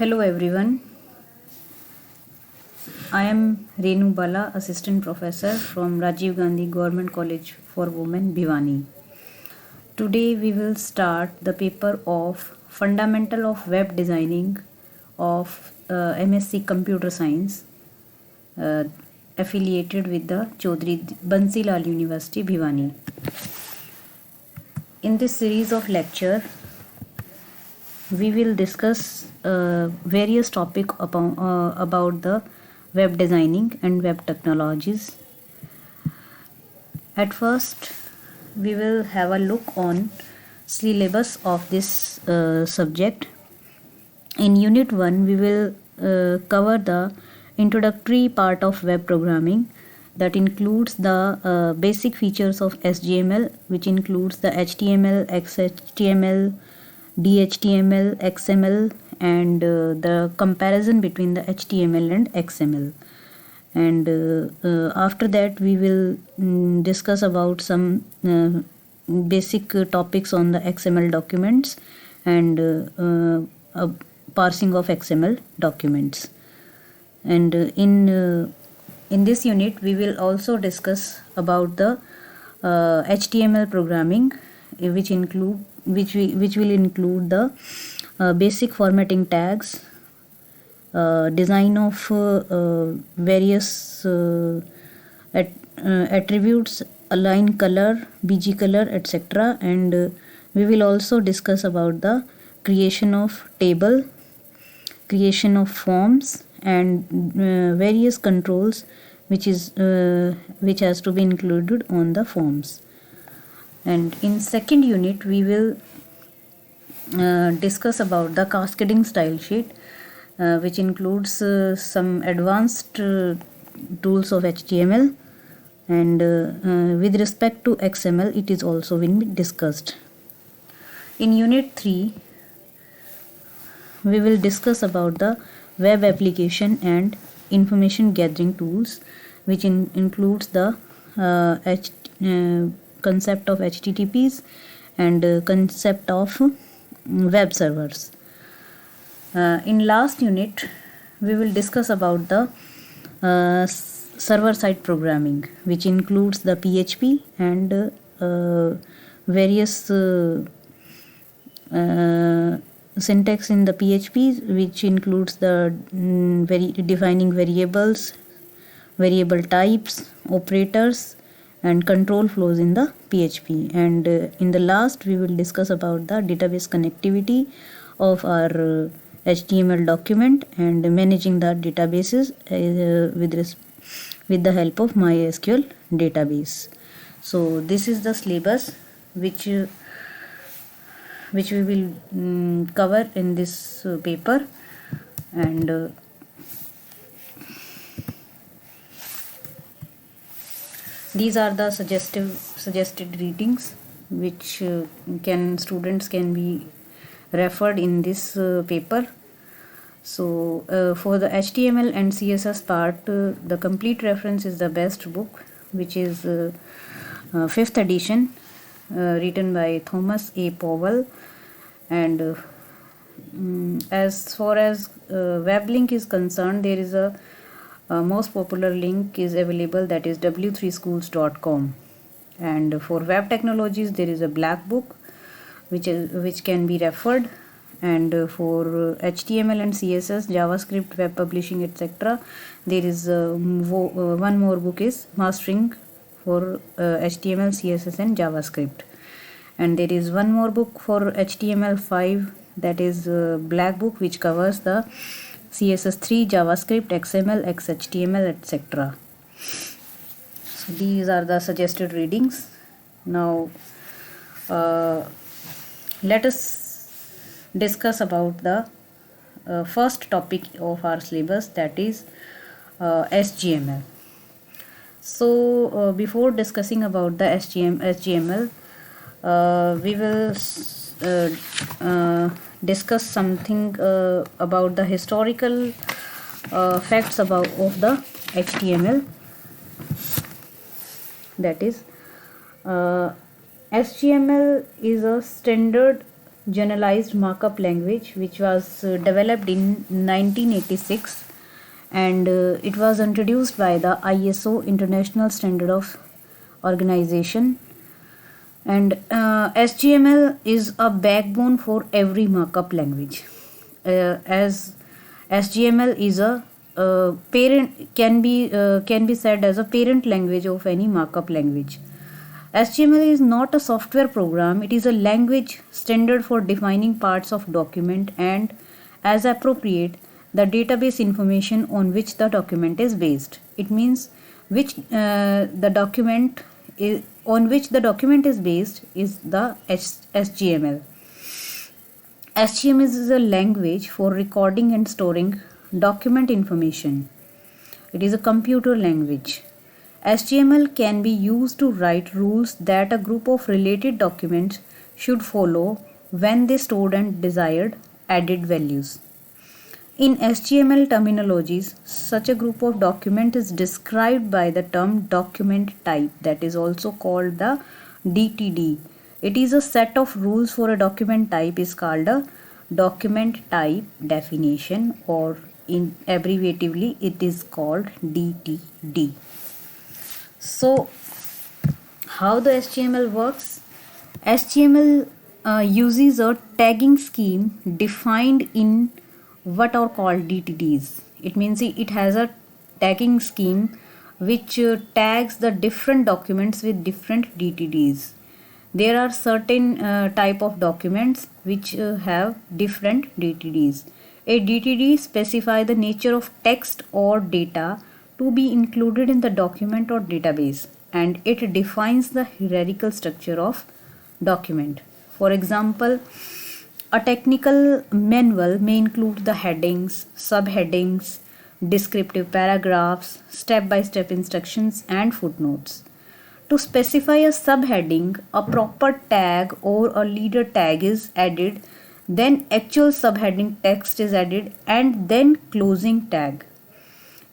Hello everyone. I am Renu Bala, Assistant Professor from Rajiv Gandhi Government College for Women, Bhiwani. Today we will start the paper of Fundamental of Web Designing of MSc Computer Science affiliated with the Chaudhry Bansi Lal University, Bhiwani. In this series of lecture, we will discuss various topics about the web designing and web technologies. At first, we will have a look on syllabus of this subject. In Unit 1, we will cover the introductory part of web programming that includes the basic features of SGML, which includes the HTML, XHTML, DHTML, XML, and the comparison between the HTML and XML. And after that we will discuss about some basic topics on the XML documents and parsing of XML documents. And in this unit we will also discuss about the HTML programming, which will include the basic formatting tags, design of various attributes, align color, BG color, etc. And we will also discuss about the creation of table, creation of forms, and various controls which has to be included on the forms. And in second unit we will discuss about the cascading style sheet, which includes some advanced tools of HTML, and with respect to XML it is also been discussed. In Unit 3 we will discuss about the web application and information gathering tools, which includes the concept of HTTPs and concept of web servers. In last unit we will discuss about the server-side programming, which includes the PHP and various syntax in the PHP, which includes the defining variables, variable types, operators, and control flows in the PHP. And in the last we will discuss about the database connectivity of our HTML document and managing the databases with the help of MySQL database. So this is the syllabus which we will cover in this paper, and these are the suggested readings which students can be referred in this paper. So for the HTML and CSS part, the complete reference is the best book, which is 5th edition, written by Thomas A. Powell. And as far as web link is concerned, there is a most popular link is available, that is w3schools.com. and for web technologies there is a black book which can be referred, and for HTML and CSS, JavaScript, web publishing, etc., there is one more book is Mastering for HTML, CSS and JavaScript, and there is one more book for HTML5, that is black book, which covers the CSS3, JavaScript, XML, XHTML, etc. So these are the suggested readings. Now let us discuss about the first topic of our syllabus, that is SGML. So before discussing about the SGML, we will discuss something about the historical facts of the HTML. That is, HTML is a standard generalized markup language, which was developed in 1986, and it was introduced by the ISO International Standard of Organization. And HTML is a backbone for every markup language, as HTML is a parent can be said as a parent language of any markup language. HTML is not a software program, it is a language standard for defining parts of document and, as appropriate, the database information on which the document is based. It means which the document is, on which the document is based is the HTML. HTML is a language for recording and storing document information. It is a computer language. HTML can be used to write rules that a group of related documents should follow when they stored and desired added values. In HTML terminologies, such a group of documents is described by the term document type, that is also called the DTD. It is a set of rules for a document type is called a document type definition, or in abbreviatively it is called DTD. So how the HTML works? HTML uses a tagging scheme defined in what are called DTDs. It means it has a tagging scheme which tags the different documents with different DTDs. There are certain type of documents which have different DTDs. A DTD specifies the nature of text or data to be included in the document or database, and it defines the hierarchical structure of document. For example, a technical manual may include the headings, subheadings, descriptive paragraphs, step-by-step instructions, and footnotes. To specify a subheading, a proper tag or a leader tag is added, then actual subheading text is added, and then closing tag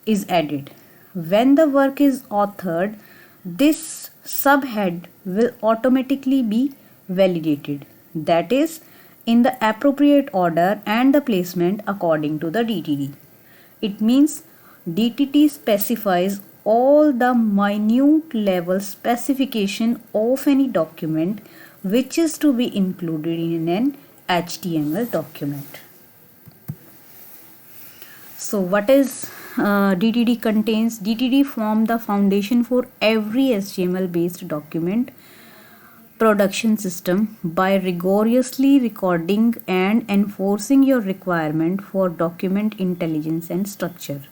is added. When the work is authored, this subhead will automatically be validated, that is, in the appropriate order and the placement according to the DTD. It means DTD specifies all the minute level specification of any document which is to be included in an HTML document. So what is DTD contains? DTD form the foundation for every HTML based document production system by rigorously recording and enforcing your requirement for document intelligence and structure.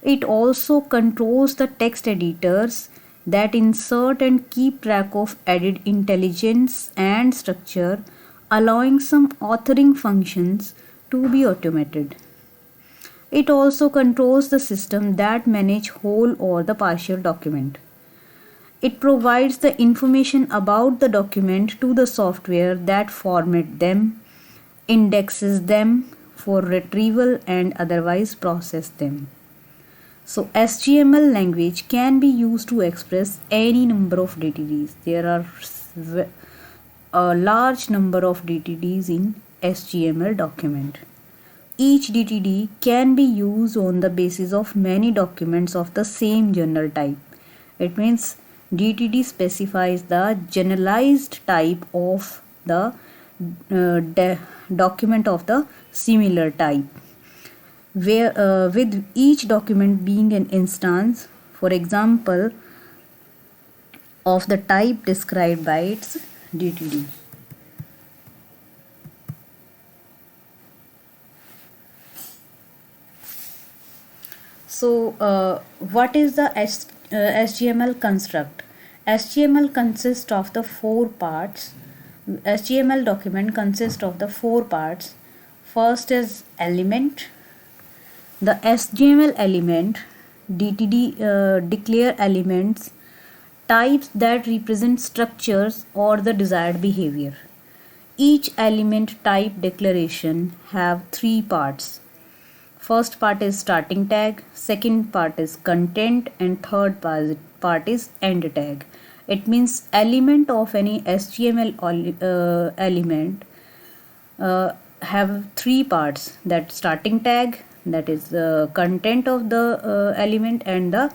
It also controls the text editors that insert and keep track of added intelligence and structure, allowing some authoring functions to be automated. It also controls the system that manage whole or the partial document. It provides the information about the document to the software that format them, indexes them for retrieval, and otherwise process them. So HTML language can be used to express any number of DTDs. There are a large number of DTDs in HTML document. Each DTD can be used on the basis of many documents of the same journal type. It means DTD specifies the generalized type of the document of the similar type, where with each document being an instance, for example, of the type described by its DTD. So what is the HTML construct? HTML consists of the four parts. HTML document consists of the four parts. First is element. The HTML element, DTD declare elements, types that represent structures or the desired behavior. Each element type declaration have three parts. First part is starting tag, second part is content, and third part is end tag. It means element of any HTML element have three parts: that starting tag, that is the content of the element, and the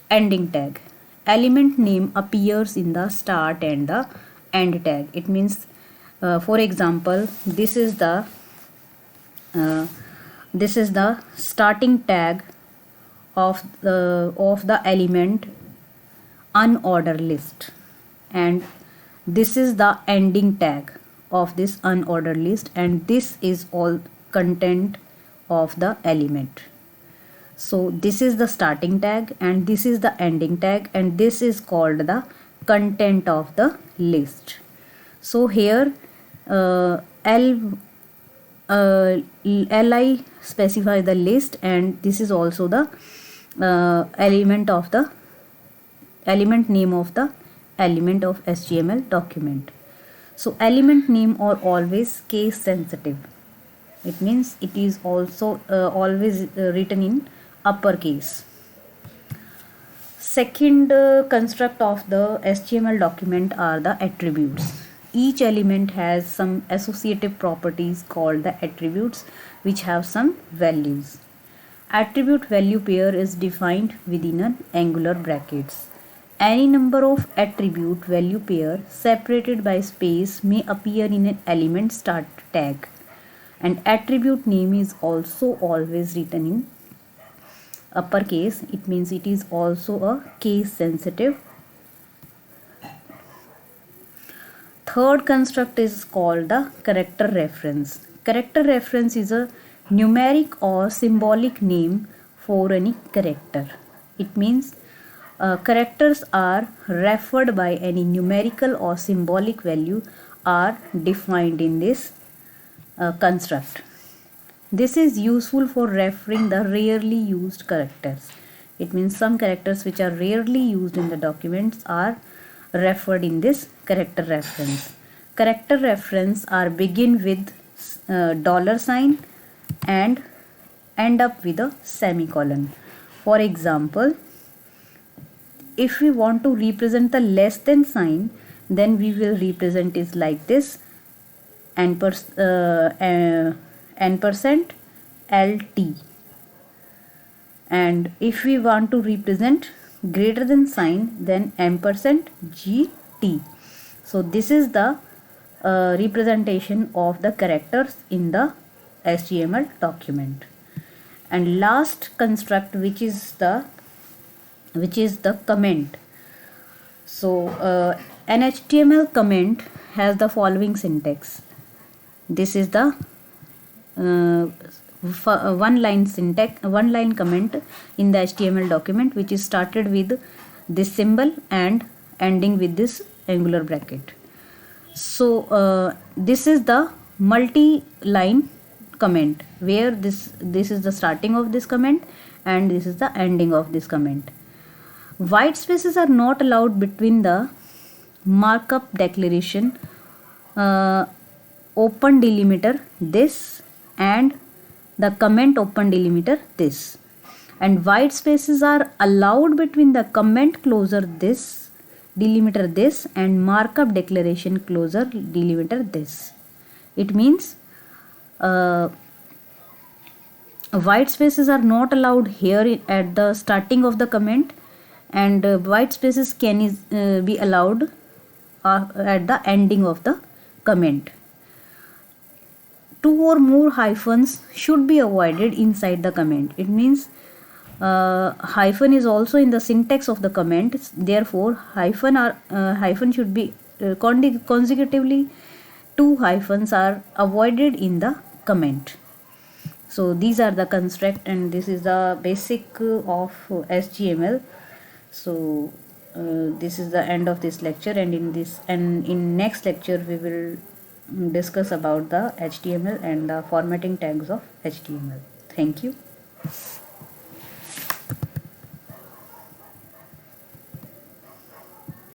ending tag. Element name appears in the start and the end tag. It means, for example, this is the starting tag of the element unordered list, and this is the ending tag of this unordered list, and this is all content of the element. So this is the starting tag and this is the ending tag, and this is called the content of the list. So here li specify the list, and this is also the element name of the element of HTML document. So element name are always case sensitive. It means it is also always written in uppercase. Second construct of the HTML document are the attributes. Each element has some associative properties called the attributes, which have some values. Attribute value pair is defined within an angular brackets. Any number of attribute value pair separated by space may appear in an element start tag, and attribute name is also always written in uppercase. It means it is also a case sensitive. Third construct is called the character reference. Character reference is a numeric or symbolic name for any character. It means characters are referred by any numerical or symbolic value are defined in this construct. This is useful for referring the rarely used characters. It means some characters which are rarely used in the documents are referred in this character reference. Character reference are begin with $sign and end up with a semicolon. For example, if we want to represent the less than sign, then we will represent it like this: n% LT. And if we want to represent greater than sign, then ampersand GT. So this is the representation of the characters in the HTML document. And last construct, which is the comment. So an HTML comment has the following syntax. This is the one line comment in the HTML document, which is started with this symbol and ending with this angular bracket. So this is the multi-line comment, where this is the starting of this comment and this is the ending of this comment. White spaces are not allowed between the markup declaration open delimiter this and the comment open delimiter this, and white spaces are allowed between the comment closure this delimiter this and markup declaration closure delimiter this. It means white spaces are not allowed here at the starting of the comment, and white spaces can be allowed at the ending of the comment. 2 or more hyphens should be avoided inside the comment. It means hyphen is also in the syntax of the comment. Therefore, hyphen should be consecutively 2 hyphens are avoided in the comment. So these are the construct, and this is the basic of HTML. So this is the end of this lecture, and in next lecture we will discuss about the HTML and the formatting tags of HTML. Thank you.